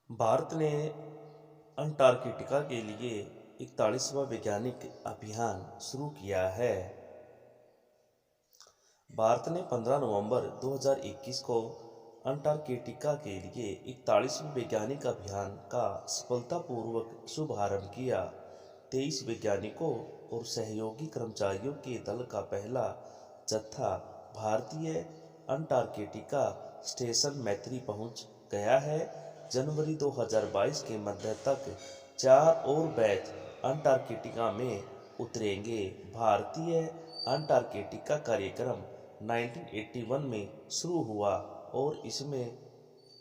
भारत ने अंटार्कटिका के लिए 41वां वैज्ञानिक अभियान शुरू किया है। भारत ने 15 नवंबर 2021 को अंटार्कटिका के लिए 41वें वैज्ञानिक अभियान का सफलतापूर्वक शुभारंभ किया। 23 वैज्ञानिकों और सहयोगी कर्मचारियों के दल का पहला जत्था भारतीय अंटार्कटिका स्टेशन मैत्री पहुंच गया है। जनवरी 2022 के मध्य तक 4 और बैच अंटार्कटिका में उतरेंगे। भारतीय अंटार्कटिका कार्यक्रम 1981 में शुरू हुआ और इसमें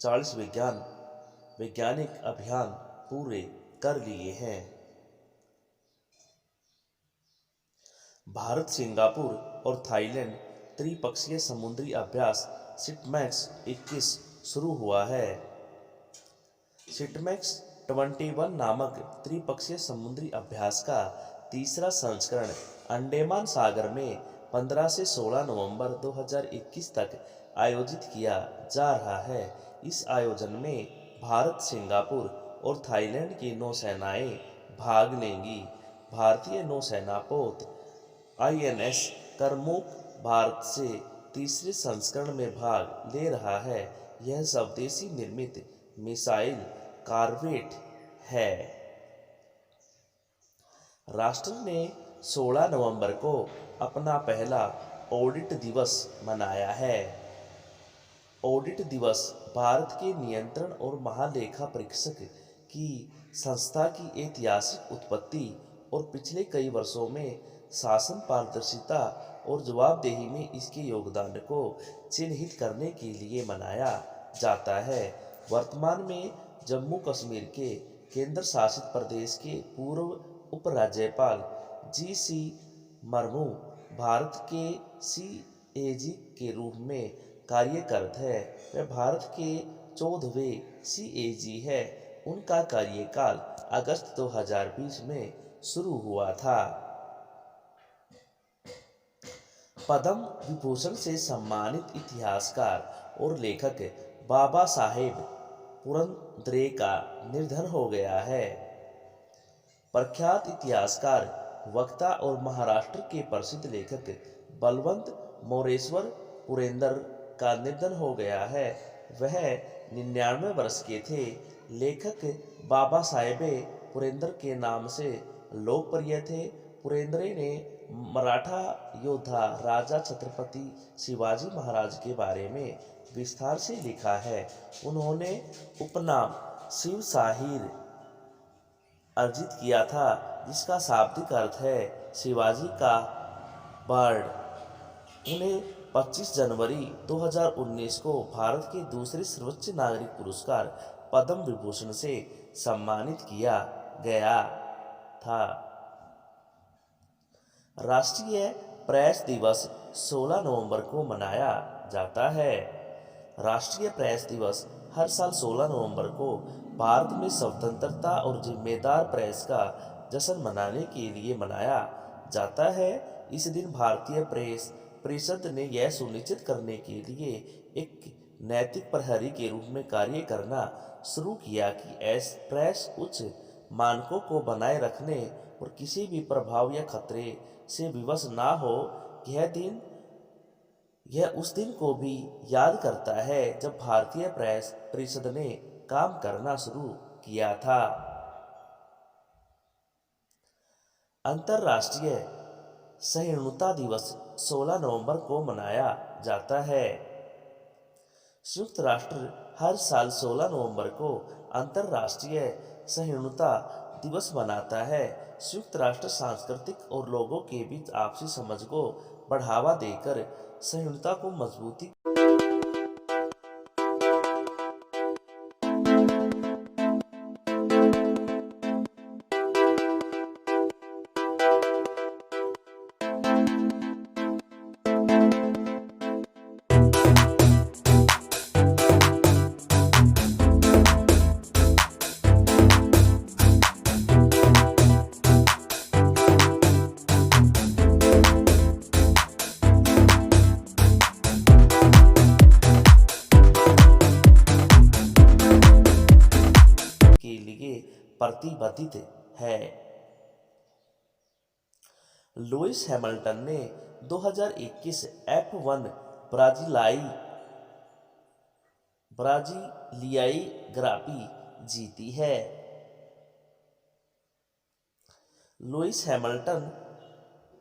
40 वैज्ञानिक अभियान पूरे कर लिए हैं। भारत, सिंगापुर और थाईलैंड त्रिपक्षीय समुद्री अभ्यास सिटमैक्स 21 शुरू हुआ है। सिटमैक्स 21 नामक त्रिपक्षीय समुद्री अभ्यास का तीसरा संस्करण अंडमान सागर में 15 से 16 नवंबर 2021 तक आयोजित किया जा रहा है। इस आयोजन में भारत, सिंगापुर और थाईलैंड की नौसेनाएं भाग लेंगी। भारतीय नौसेना पोत INS करमुक भारत से तीसरे संस्करण में भाग ले रहा है। यह स्वदेशी निर्मित मिसाइल कॉर्वेट है। राष्ट्र ने 16 नवंबर को अपना पहला ऑडिट दिवस मनाया है। ऑडिट दिवस भारत के नियंत्रण और महालेखा परीक्षक की संस्था की ऐतिहासिक उत्पत्ति और पिछले कई वर्षों में शासन पारदर्शिता और जवाबदेही में इसके योगदान को चिन्हित करने के लिए मनाया जाता है। वर्तमान में जम्मू कश्मीर के केंद्र शासित प्रदेश के पूर्व उपराज्यपाल GC मुर्मू भारत के CAG के रूप में कार्यरत है। वह भारत के 14वें CAG है। उनका कार्यकाल अगस्त 2020 में शुरू हुआ था। पद्म विभूषण से सम्मानित इतिहासकार और लेखक बाबा साहेब पुरंदरे का निधन हो गया है। प्रख्यात इतिहासकार, वक्ता और महाराष्ट्र के प्रसिद्ध लेखक बलवंत मोरेश्वर पुरंदर का निधन हो गया है। वह 99 वर्ष के थे। लेखक बाबा साहेब पुरंदर के नाम से लोकप्रिय थे। पुरंदरे ने मराठा योद्धा राजा छत्रपति शिवाजी महाराज के बारे में विस्तार से लिखा है। उन्होंने उपनाम शिवशाहीर अर्जित किया था, जिसका शाब्दिक अर्थ है शिवाजी का बर्ड। उन्हें 25 जनवरी 2019 को भारत के दूसरे सर्वोच्च नागरिक पुरस्कार पद्म विभूषण से सम्मानित किया गया था। राष्ट्रीय प्रेस दिवस 16 नवंबर को मनाया जाता है। राष्ट्रीय प्रेस दिवस हर साल 16 नवंबर को भारत में स्वतंत्रता और जिम्मेदार प्रेस का जश्न मनाने के लिए मनाया जाता है। इस दिन भारतीय प्रेस परिषद ने यह सुनिश्चित करने के लिए एक नैतिक प्रहरी के रूप में कार्य करना शुरू किया कि प्रेस उच्च मानकों को बनाए रखने और किसी भी प्रभाव या खतरे से विवश ना हो। यह उस दिन को भी याद करता है जब भारतीय प्रेस परिषद ने काम करना शुरू किया था। अंतर्राष्ट्रीय सहिष्णुता दिवस 16 नवंबर को मनाया जाता है। संयुक्त राष्ट्र हर साल 16 नवंबर को अंतर्राष्ट्रीय सहिष्णुता दिवस मनाता है। संयुक्त राष्ट्र सांस्कृतिक और लोगों के बीच आपसी समझ को बढ़ावा देकर सहिष्णुता को मजबूती प्रतिबद्ध है। लुइस हैमिल्टन ने 2021 F1 ब्राजीलियाई ग्रापी जीती है। लुइस हैमिल्टन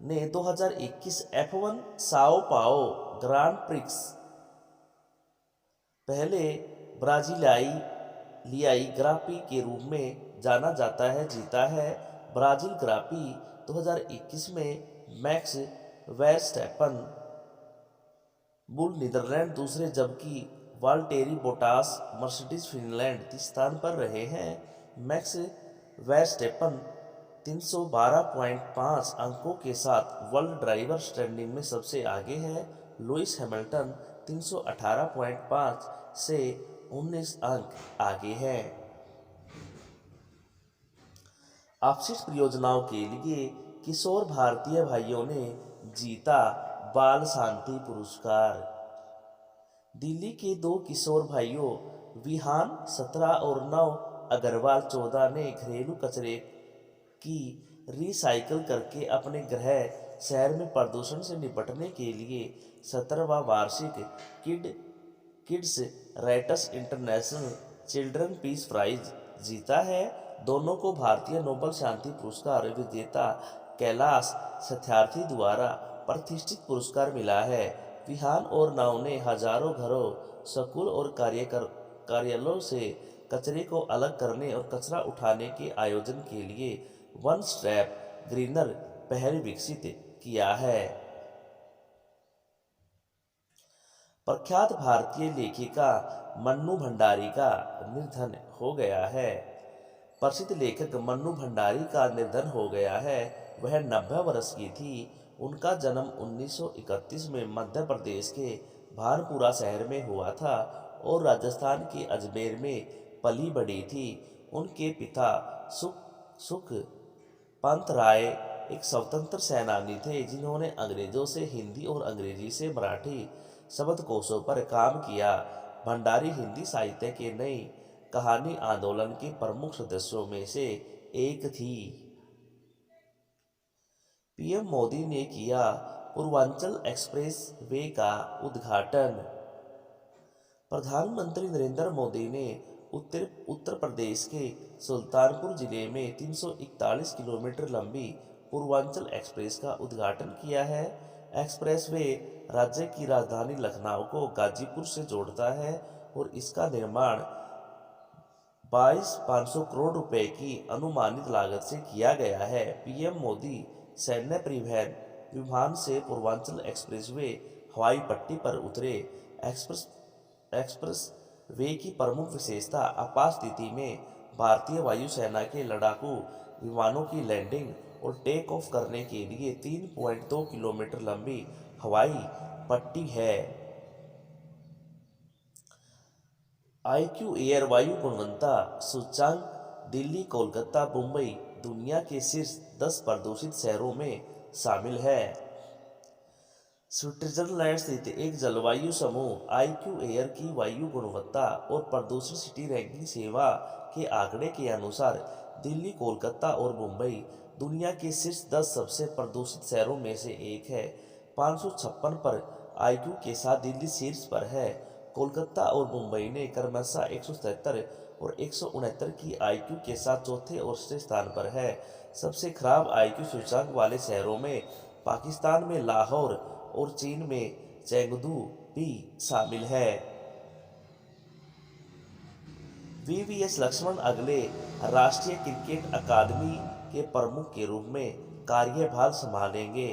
ने 2021 F1 साओ पाओ ग्रांड प्रिक्स पहले ब्राजीलियाई ग्रापी के रूप में जाना जाता है जीता है। ब्राजील ग्रापी 2021 में मैक्स वर्स्टैपन बुल नीदरलैंड दूसरे जबकि वाल्टेरी बोटास मर्सिडीज फिनलैंड तीसरे स्थान पर रहे हैं। मैक्स वर्स्टैपन 312.5 अंकों के साथ वर्ल्ड ड्राइवर स्टैंडिंग में सबसे आगे है। लुइस हैमिल्टन 318.5 से 19 अंक आगे है। अपशिष्ट परियोजनाओं के लिए किशोर भारतीय भाइयों ने जीता बाल शांति पुरस्कार। दिल्ली के दो किशोर भाइयों विहान 17 और नव अग्रवाल 14 ने घरेलू कचरे की रिसाइकिल करके अपने गृह शहर में प्रदूषण से निपटने के लिए 17वां वार्षिक kids rights international children peace prize जीता है। दोनों को भारतीय नोबेल शांति पुरस्कार विजेता कैलाश सत्यार्थी द्वारा प्रतिष्ठित पुरस्कार मिला है। विहान और नव ने हजारों घरों, स्कूल और कार्यालयों से कचरे को अलग करने और कचरा उठाने के आयोजन के लिए वन स्ट्रैप ग्रीनर पहल विकसित किया है। प्रख्यात भारतीय लेखिका मन्नू भंडारी का निधन हो गया है। प्रसिद्ध लेखक मन्नू भंडारी का निधन हो गया है। वह 90 वर्ष की थी। उनका जन्म 1931 में मध्य प्रदेश के भानपुरा शहर में हुआ था और राजस्थान के अजमेर में पली बढ़ी थी। उनके पिता सुख पंत राय एक स्वतंत्र सेनानी थे जिन्होंने अंग्रेजों से हिंदी और अंग्रेजी से मराठी शब्दकोशों पर काम किया। भंडारी हिंदी साहित्य के नई कहानी आंदोलन के प्रमुख सदस्यों में से एक थी। पीएम मोदी ने किया पूर्वांचल एक्सप्रेस वे का उद्घाटन। प्रधानमंत्री नरेंद्र मोदी ने उत्तर प्रदेश के सुल्तानपुर जिले में 341 किलोमीटर लंबी पूर्वांचल एक्सप्रेस का उद्घाटन किया है। एक्सप्रेस वे राज्य की राजधानी लखनऊ को गाजीपुर से जोड़ता है और इसका निर्माण 22,500 करोड़ रुपए की अनुमानित लागत से किया गया है। पीएम मोदी सैन्य परिवहन विमान से पूर्वांचल एक्सप्रेसवे हवाई पट्टी पर उतरे। एक्सप्रेस वे की प्रमुख विशेषता आपात स्थिति में भारतीय वायुसेना के लड़ाकू विमानों की लैंडिंग और टेक ऑफ करने के लिए 3.2 किलोमीटर लंबी हवाई पट्टी है। IQ एयर वायु गुणवत्ता सूचकांक दिल्ली, कोलकाता, मुंबई दुनिया के शीर्ष 10 प्रदूषित शहरों में शामिल है। स्विट्जरलैंड स्थित एक जलवायु समूह IQ एयर की वायु गुणवत्ता और प्रदूषण सिटी रैंकिंग सेवा के आंकड़े के अनुसार दिल्ली, कोलकाता और मुंबई दुनिया के शीर्ष 10 सबसे प्रदूषित शहरों में से एक है। 556 पर IQ के साथ दिल्ली शीर्ष पर है। कोलकाता और मुंबई ने क्रमशः 177 और 169 की IQ के साथ चौथे और छठे स्थान पर है। सबसे खराब IQ सूचकांक वाले शहरों में पाकिस्तान में लाहौर और चीन में चेंगदू भी शामिल है। VVS लक्ष्मण अगले राष्ट्रीय क्रिकेट अकादमी के प्रमुख के रूप में कार्यभार संभालेंगे।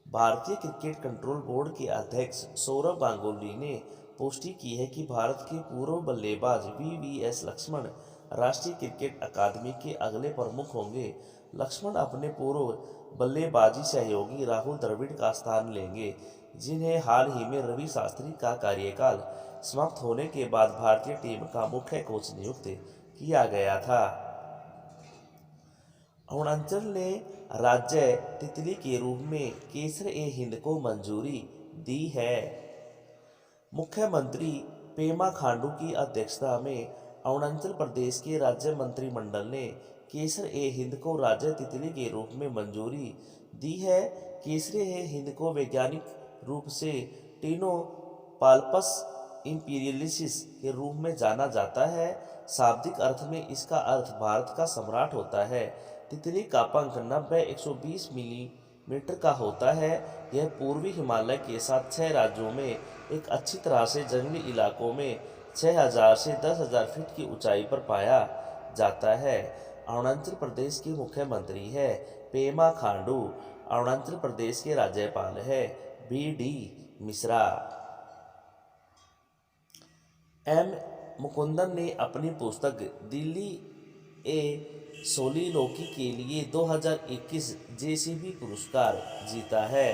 भारतीय क्रिकेट कंट्रोल बोर्ड के अध्यक्ष सौरव गांगुली ने पुष्टि की है कि भारत के पूर्व बल्लेबाज VVS लक्ष्मण राष्ट्रीय क्रिकेट अकादमी के अगले प्रमुख होंगे। लक्ष्मण अपने पूर्व बल्लेबाजी सहयोगी राहुल द्रविड़ का स्थान लेंगे, जिन्हें हाल ही में रवि शास्त्री का कार्यकाल समाप्त होने के बाद भारतीय टीम का मुख्य कोच नियुक्त किया गया था। अरुणाचल ने राज्य तितली के रूप में केसर-ए-हिंद को मंजूरी दी है। मुख्यमंत्री पेमा खांडू की अध्यक्षता में अरुणाचल प्रदेश के राज्य मंत्रिमंडल ने केसर ए हिंद को राज्य तितली के रूप में मंजूरी दी है। केसर ए हिंद को वैज्ञानिक रूप से टिनोपाल्पस इंपीरियलिसिस के रूप में जाना जाता है। शाब्दिक अर्थ में इसका अर्थ भारत का सम्राट होता है। तितली का पंख 90-120 मिलीमीटर का होता है। यह पूर्वी हिमालय के साथ 6 राज्यों में एक अच्छी तरह से जंगली इलाकों में 6000 से 10,000 फीट की ऊंचाई पर पाया जाता है। अरुणाचल प्रदेश के मुख्यमंत्री है पेमा खांडू। अरुणाचल प्रदेश के राज्यपाल है बी.डी. मिश्रा। एम. मुकुंदन ने अपनी पुस्तक दिल्ली ए सोलिलोकी के लिए 2021 जेसीबी पुरस्कार जीता है।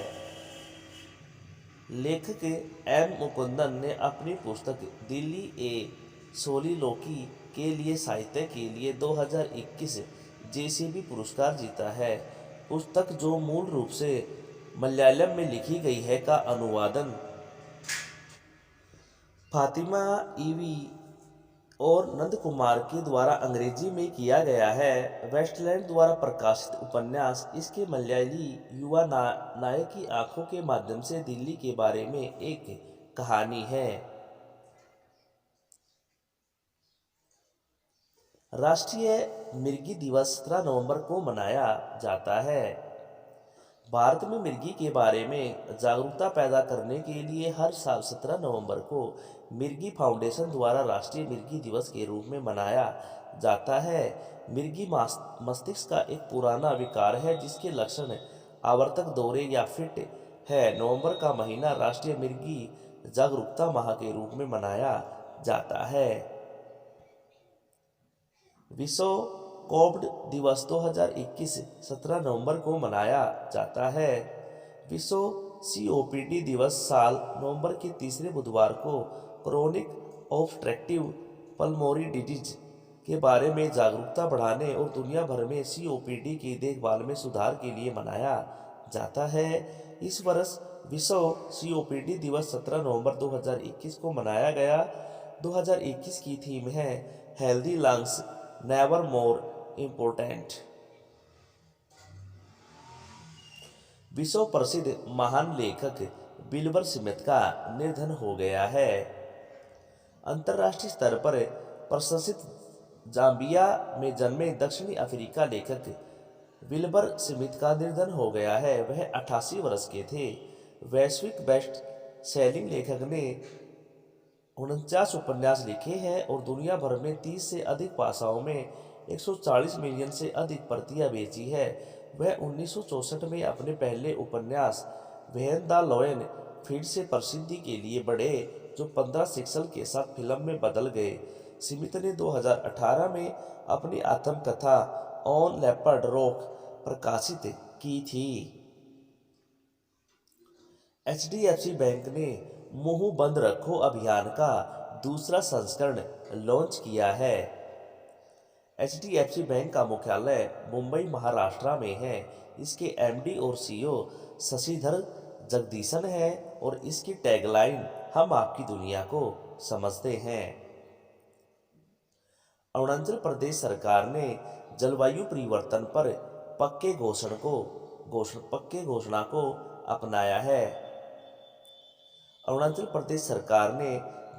लेखक एम. मुकुंदन ने अपनी पुस्तक दिल्ली ए सोलिलोकी के लिए साहित्य के लिए 2021 जेसीबी पुरस्कार जीता है। पुस्तक, जो मूल रूप से मलयालम में लिखी गई है, का अनुवादन फातिमा ईवी और नंद कुमार के द्वारा अंग्रेजी में किया गया है। वेस्टलैंड द्वारा प्रकाशित उपन्यास इसके मलयाली युवा नायक की आंखों के माध्यम से दिल्ली के बारे में एक कहानी है। राष्ट्रीय मिर्गी दिवस 17 नवंबर को मनाया जाता है। भारत में मिर्गी के बारे में जागरूकता पैदा करने के लिए हर साल 17 नवंबर को मिर्गी फाउंडेशन द्वारा राष्ट्रीय मिर्गी दिवस के रूप में मनाया जाता है। मिर्गी मस्तिष्क का एक पुराना विकार है जिसके लक्षण आवर्तक दौरे या फिट है। नवंबर का महीना राष्ट्रीय मिर्गी जागरूकता माह के रूप में मनाया जाता है। विश्व कोविड दिवस 2021 17 नवंबर को मनाया जाता है। विश्व सीओपीडी दिवस साल नवंबर के तीसरे बुधवार को क्रोनिक ऑब्स्ट्रक्टिव पल्मोनरी डिजीज के बारे में जागरूकता बढ़ाने और दुनिया भर में सीओपीडी की देखभाल में सुधार के लिए मनाया जाता है। इस वर्ष विश्व सीओपीडी दिवस 17 नवंबर 2021 को मनाया गया। 2021 की थीम है healthy lungs never more important. विश्व प्रसिद्ध महान लेखक विल्बर स्मिथ का निधन हो गया है। अंतर्राष्ट्रीय स्तर पर प्रशंसित जाम्बिया में जन्मे दक्षिणी अफ्रीका लेखक विल्बर स्मिथ का निधन हो गया है। वह 88 वर्ष के थे। वैश्विक बेस्ट सेलिंग लेखक ने 49 उपन्यास लिखे हैं और दुनिया भर में 30 से अधिक भाषाओं में 140 मिलियन से अधिक प्रतियां बेची है। वह 1964 में अपने पहले उपन्यास व्हेन द लायन फीड से प्रसिद्धि के लिए बढ़े, जो 15 सीक्वल के साथ फिल्म में बदल गए। स्मिथ ने 2018 में अपनी आत्मकथा ऑन लेपर्ड रॉक प्रकाशित की थी। एचडीएफसी बैंक ने मुंह बंद रखो अभियान का दूसरा संस्करण लॉन्च किया है। एचडीएफसी बैंक का मुख्यालय मुंबई, महाराष्ट्र में है। इसके एमडी और सीईओ शशिधर जगदीशन है और इसकी टैगलाइन हम आपकी दुनिया को समझते हैं। अरुणाचल प्रदेश सरकार ने जलवायु परिवर्तन पर पक्के घोषणा को अपनाया है। अरुणाचल प्रदेश सरकार ने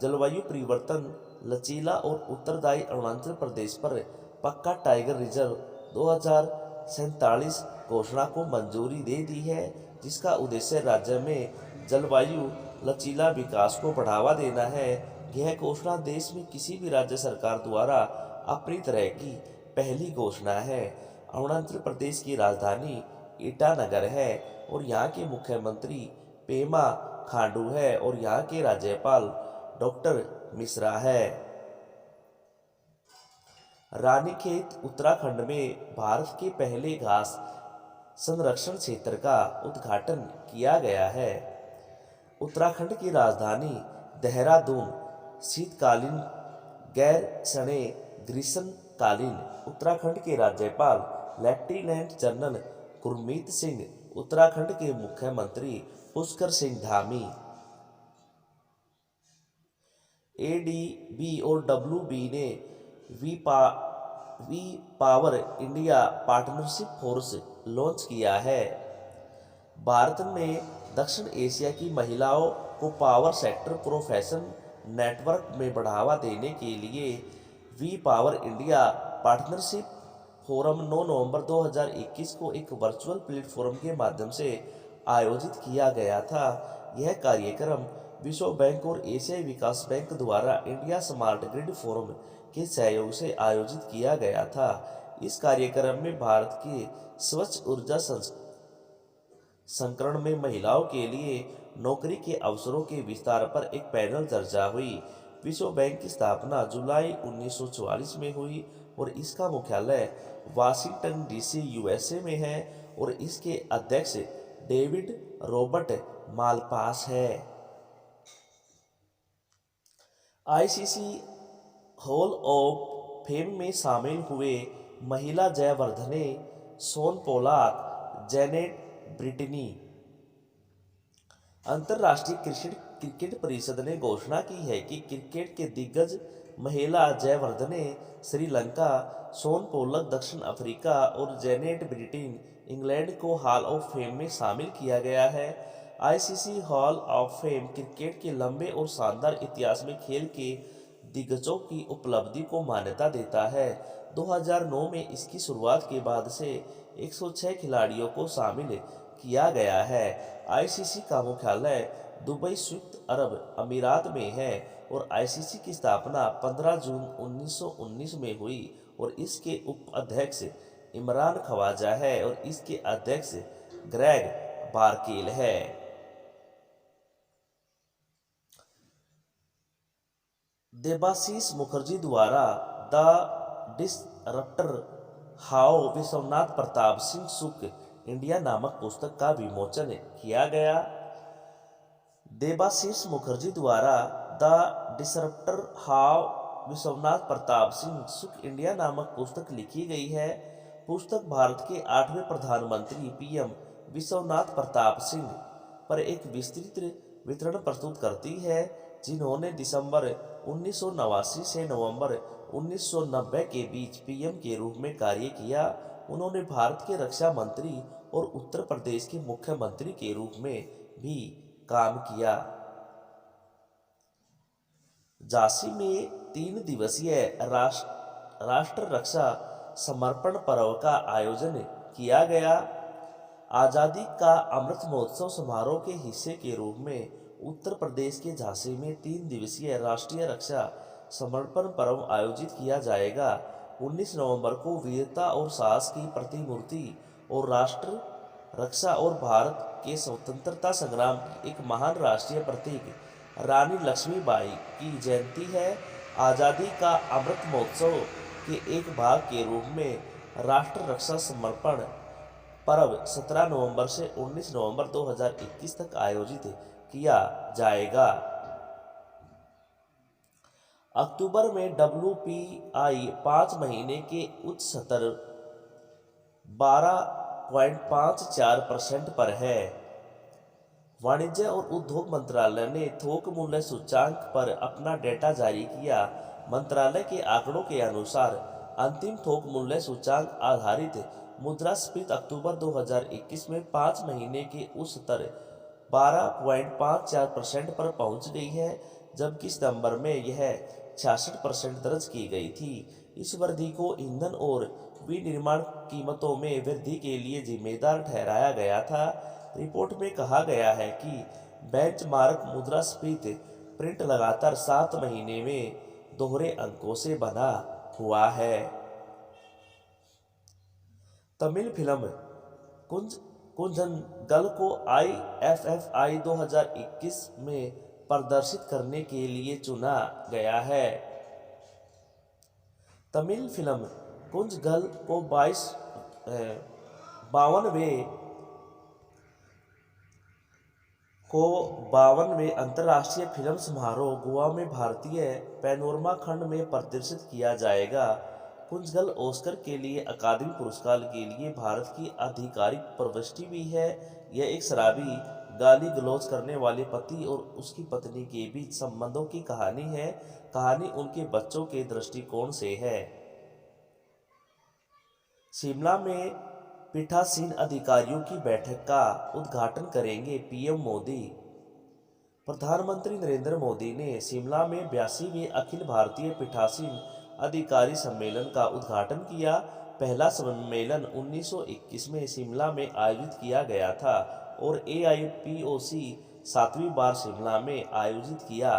जलवायु परिवर्तन लचीला और उत्तरदायी अरुणाचल प्रदेश पर पक्का टाइगर रिजर्व 2047 घोषणा को मंजूरी दे दी है, जिसका उद्देश्य राज्य में जलवायु लचीला विकास को बढ़ावा देना है। यह घोषणा देश में किसी भी राज्य सरकार द्वारा अपनी तरह की पहली घोषणा है। अरुणाचल प्रदेश की राजधानी ईटानगर है और यहाँ के मुख्यमंत्री पेमा खांडू है और यहाँ के राज्यपाल डॉक्टर मिश्रा है। रानीखेत उत्तराखंड में भारत के पहले घास संरक्षण क्षेत्र का उद्घाटन किया गया है। उत्तराखंड की राजधानी देहरादून शीतकालीन गैर सने ग्रीष्मकालीन। उत्तराखंड के राज्यपाल लेफ्टिनेंट जनरल गुरमीत सिंह, उत्तराखंड के मुख्यमंत्री पुष्कर सिंह धामी, एडीबी और डब्ल्यूबी ने वी पा we power India partnership force launch किया है। भारत ने दक्षिण एशिया की महिलाओं को पावर सेक्टर प्रोफेशन नेटवर्क में बढ़ावा देने के लिए we power India partnership forum 9 नवंबर 2021 को एक वर्चुअल प्लेटफॉर्म के माध्यम से आयोजित किया गया था। यह कार्यक्रम विश्व बैंक और एशियाई विकास बैंक द्वारा इंडिया स्मार्ट ग्रिड फोरम के सहयोग से आयोजित किया गया था। इस कार्यक्रम में भारत के स्वच्छ ऊर्जा संकरण में महिलाओं के लिए नौकरी के अवसरों के विस्तार पर एक पैनल चर्चा हुई। विश्व बैंक की स्थापना जुलाई 1944 में हुई और इसका मुख्यालय वाशिंगटन डीसी यूएसए में है और इसके अध्यक्ष डेविड रॉबर्ट मालपास है। आईसीसी हॉल ऑफ फेम में शामिल हुए महिला जयवर्धने सोन पोलार्ड, जेनेट ब्रिटनी। अंतर्राष्ट्रीय क्रिकेट परिषद ने घोषणा की है कि क्रिकेट के दिग्गज महिला जयवर्धने श्रीलंका, सोन पोलक दक्षिण अफ्रीका और जेनेट ब्रिटेन इंग्लैंड को हॉल ऑफ फेम में शामिल किया गया है। ICC hall of fame cricket के लंबे और शानदार इतिहास में खेल के दिग्गजों की उपलब्धि को मान्यता देता है। 2009 में इसकी शुरुआत के बाद से 106 खिलाड़ियों को शामिल किया गया है। आईसीसी का मुख्यालय दुबई संयुक्त अरब अमीरात में है और आईसीसी की स्थापना 15 जून 1919 में हुई और इसके उपाध्यक्ष इमरान ख्वाजा है और इसके अध्यक्ष ग्रेग बारकेल है। देबाशीष मुखर्जी द्वारा the disruptor how Vishwanath Pratap Singh सुक इंडिया नामक पुस्तक का विमोचन किया गया। देबाशीष मुखर्जी द्वारा the disruptor how Vishwanath Pratap Singh सुक इंडिया नामक पुस्तक लिखी गई है। पुस्तक भारत के 8वें प्रधानमंत्री पीएम विश्वनाथ प्रताप सिंह पर एक विस्तृत विवरण प्रस्तुत करती है, जिन्होंने दिसंबर 1989 से नवंबर 1990 के बीच पीएम के रूप में कार्य किया। उन्होंने भारत के रक्षा मंत्री और उत्तर प्रदेश के मुख्यमंत्री के रूप में भी काम किया। झांसी में 3 दिवसीय राष्ट्र रक्षा समर्पण पर्व का आयोजन किया गया। आज़ादी का अमृत महोत्सव समारोह के हिस्से के रूप में उत्तर प्रदेश के झांसी में 3 दिवसीय राष्ट्रीय रक्षा समर्पण पर्व आयोजित किया जाएगा। 19 नवंबर को वीरता और साहस की प्रतिमूर्ति और राष्ट्र रक्षा और भारत के स्वतंत्रता संग्राम की एक महान राष्ट्रीय प्रतीक रानी लक्ष्मीबाई की जयंती है। आज़ादी का अमृत महोत्सव के एक भाग के रूप में राष्ट्र रक्षा समर्पण पर्व 17 नवंबर से 19 नवंबर 2021 तक आयोजित किया जाएगा। अक्टूबर में WPI 5 महीने के उच्च स्तर 12.54% पर है। वाणिज्य और उद्योग मंत्रालय ने थोक मूल्य सूचांक पर अपना डेटा जारी किया। मंत्रालय के आंकड़ों के अनुसार अंतिम थोक मूल्य सूचांक आधारित मुद्रास्फीति अक्टूबर 2021 में 5 महीने के उच्च स्तर 12.54% पर पहुंच गई है, जबकि सितंबर में यह 66% दर्ज की गई थी। इस वृद्धि को ईंधन और विनिर्माण कीमतों में वृद्धि के लिए जिम्मेदार ठहराया गया था। रिपोर्ट में कहा गया है कि बेंचमार्क मुद्रास्फीति प्रिंट लगातार 7 महीने में दोहरे अंकों से बना हुआ है। तमिल फिल्म कुंजनगल को IFFI 2021 में प्रदर्शित करने के लिए चुना गया है। तमिल फिल्म कुंजनगल को 52वें अंतर्राष्ट्रीय फिल्म समारोह गोवा में भारतीय पैनोरमा खंड में प्रदर्शित किया जाएगा। कुंजनगल ऑस्कर के लिए अकादमी पुरस्कार के लिए भारत की आधिकारिक प्रविष्टि भी है। यह एक शराबी गाली गलौज करने वाले पति और उसकी पत्नी के बीच संबंधों की कहानी है। कहानी उनके बच्चों के दृष्टिकोण से है। शिमला में पीठासीन अधिकारियों की बैठक का उद्घाटन करेंगे पीएम मोदी। प्रधानमंत्री नरेंद्र मोदी ने शिमला में 82वें अखिल भारतीय पीठासीन अधिकारी सम्मेलन का उद्घाटन किया। पहला सम्मेलन 1921 में शिमला में आयोजित किया गया था और AIPOC 7वीं बार शिमला में आयोजित किया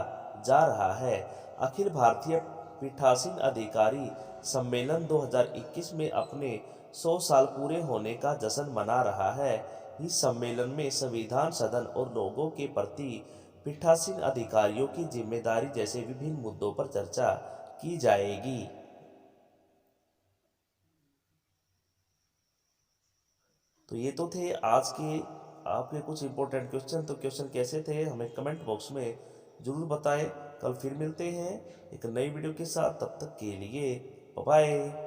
जा रहा है। अखिल भारतीय पीठासीन अधिकारी सम्मेलन 2021 में अपने 100 साल पूरे होने का जश्न मना रहा है। इस सम्मेलन में संविधान सदन और लोगों के प्रति पीठासीन अधिकारियों की जिम्मेदारी जैसे विभिन्न मुद्दों पर चर्चा की जाएगी। तो ये तो थे आज के आपके कुछ इंपॉर्टेंट क्वेश्चन। तो क्वेश्चन कैसे थे हमें कमेंट बॉक्स में ज़रूर बताएं। कल फिर मिलते हैं एक नई वीडियो के साथ, तब तक के लिए बाय बाय।